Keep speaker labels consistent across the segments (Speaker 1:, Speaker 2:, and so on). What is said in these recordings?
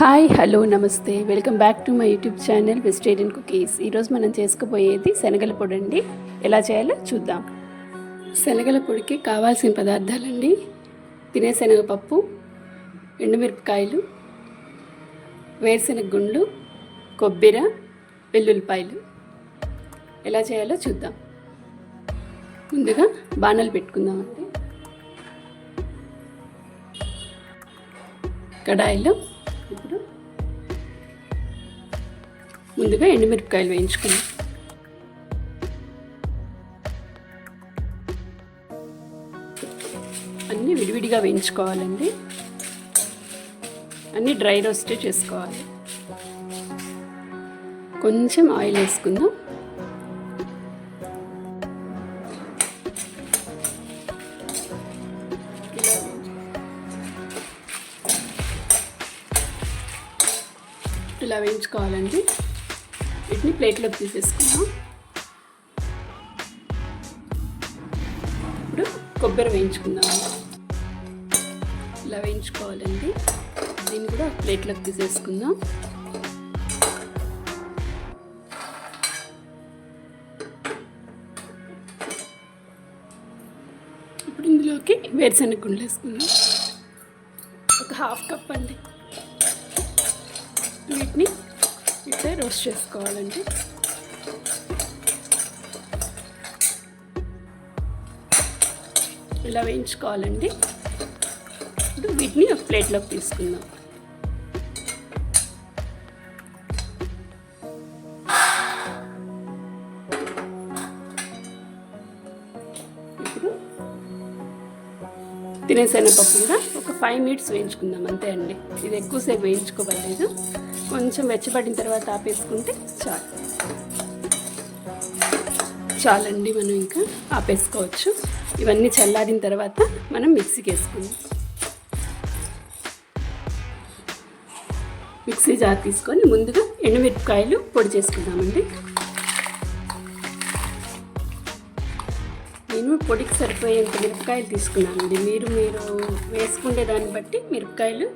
Speaker 1: Hi hello నమస్తే welcome back to my YouTube channel vegetarian cookies. ఈరోజు మనం చేసుకోబోయేది శనగల పొడి అండి. ఎలా చేయాలో చూద్దాం. శనగల పొడికి కావాల్సిన పదార్థాలండి: తినే శనగపప్పు, ఎండుమిరపకాయలు, వేరుశనగ గుండ్లు, కొబ్బరి, వెల్లుల్లిపాయలు. ఎలా చేయాలో చూద్దాం. ముందుగా బాణలు పెట్టుకుందామండి. కడాయిలో ఇప్పుడు ముందుగా ఎండుమిరపకాయలు వేయించుకుందాం. అన్నీ విడివిడిగా వేయించుకోవాలండి. అన్నీ డ్రై రోస్టే చేసుకోవాలి. కొంచెం ఆయిల్ వేసుకుందాం. ఇలా వేయించుకోవాలండి. వీటిని ప్లేట్లోకి తీసేసుకుందాం. ఇప్పుడు కొబ్బరి వేయించుకుందాం. ఇలా వేయించుకోవాలండి. దీన్ని కూడా ప్లేట్లోకి తీసేసుకుందాం. ఇప్పుడు ఇందులోకి వేరుశనగ గుండ్లు వేసుకుందాం. ఒక హాఫ్ కప్ అండి. వీటిని ఇట్లా రోస్ట్ చేసుకోవాలండి. ఇలా వేయించుకోవాలండి. ఇప్పుడు వీటిని ఒక ప్లేట్లోకి తీసుకుందాం. ఇప్పుడు తినే శనగపప్పు కూడా ఒక 5 మినిట్స్ వేయించుకుందాం, అంతే అండి. ఇది ఎక్కువసేపు వేయించుకోవలేదు. కొంచెం వెచ్చబడిన తర్వాత ఆపేసుకుంటే చాలండి. మనం ఇంకా ఆపేసుకోవచ్చు. ఇవన్నీ చల్లారిన తర్వాత మనం మిక్సీకి వేసుకుందాం. మిక్సీ జార్ తీసుకొని ముందుగా ఎండుమిరపకాయలు పొడి చేసుకుందామండి. నేను పొడికి సరిపోయేంత మిరపకాయలు తీసుకున్నానండి. మీరు వేసుకునే దాన్ని బట్టి మిరపకాయలు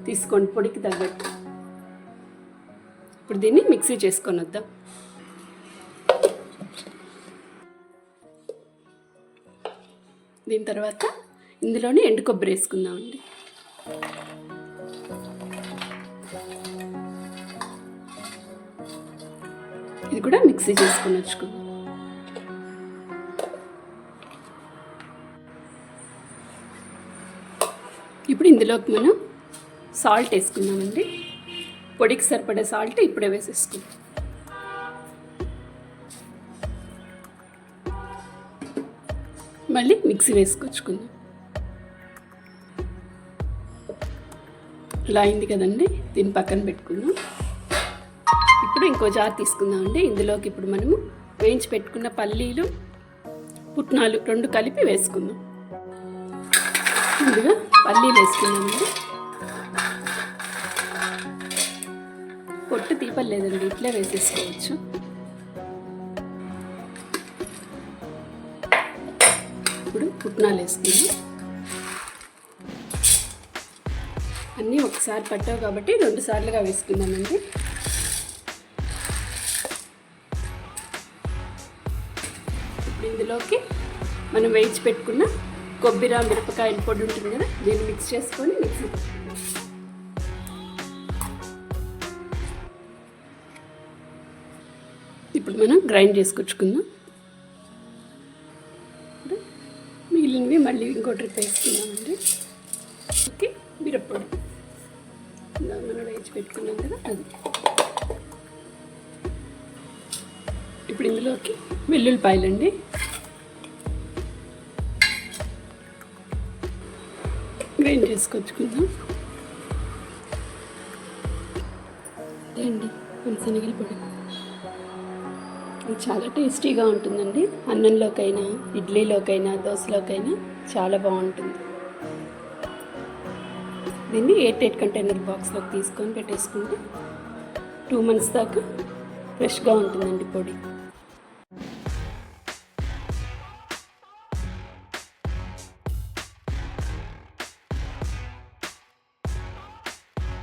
Speaker 1: తీసుకోండి, పొడికి తగ్గట్టు. ఇప్పుడు దీన్ని మిక్సీ చేసుకొని వద్దాం. దీని తర్వాత ఇందులోనే ఎండు కొబ్బరి వేసుకుందామండి. ఇది కూడా మిక్సీ చేసుకొని వచ్చుకుందాం. ఇప్పుడు ఇందులోకి మనం సాల్ట్ వేసుకుందామండి. పొడికి సరిపడే సాల్ట్ ఇప్పుడే వేసేసుకుందాం. మళ్ళీ మిక్సీ వేసుకొచ్చుకుందాం. ఇలా అయింది కదండి. దీన్ని పక్కన పెట్టుకుందాం. ఇప్పుడు ఇంకో జార్ తీసుకుందామండి. ఇందులోకి ఇప్పుడు మనము వేయించి పెట్టుకున్న పల్లీలు, పుట్నాలు 2 కలిపి వేసుకుందాం. ముందుగా పల్లీలు వేసుకుందామండి. పొట్టు తీపలేదండి, ఇట్లే వేసేసుకోవచ్చు. ఇప్పుడు పుట్నాలు వేసుకుందాం. అన్నీ ఒకసారి పట్టావు కాబట్టి 2 సార్లుగా వేసుకుందామండి. ఇప్పుడు ఇందులోకి మనం వేయించి పెట్టుకున్న కొబ్బరి, మిరపకాయల పొడి ఉంటుంది కదా, దీన్ని మిక్స్ చేసుకొని మిక్సీ. ఇప్పుడు మనం గ్రైండ్ చేసుకొచ్చుకుందాం. మిగిలినవి మళ్ళీ ఇంకో ట్రిప్ వేసుకుందామండి. ఓకే, మిరప్పొడి మనం వేయించి పెట్టుకున్నాం కదా, అది. ఇప్పుడు ఇందులోకి వెల్లుల్లిపాయలండి. గ్రైండ్ చేసుకొచ్చుకుందాం. అండి శనగల పొడి చాలా టేస్టీగా ఉంటుందండి. అన్నంలోకైనా, ఇడ్లీలోకైనా, దోశలోకైనా చాలా బాగుంటుంది. దీన్ని 8 కంటైనర్ బాక్స్లోకి తీసుకొని పెట్టేసుకుంటే 2 months దాకా ఫ్రెష్గా ఉంటుందండి పొడి.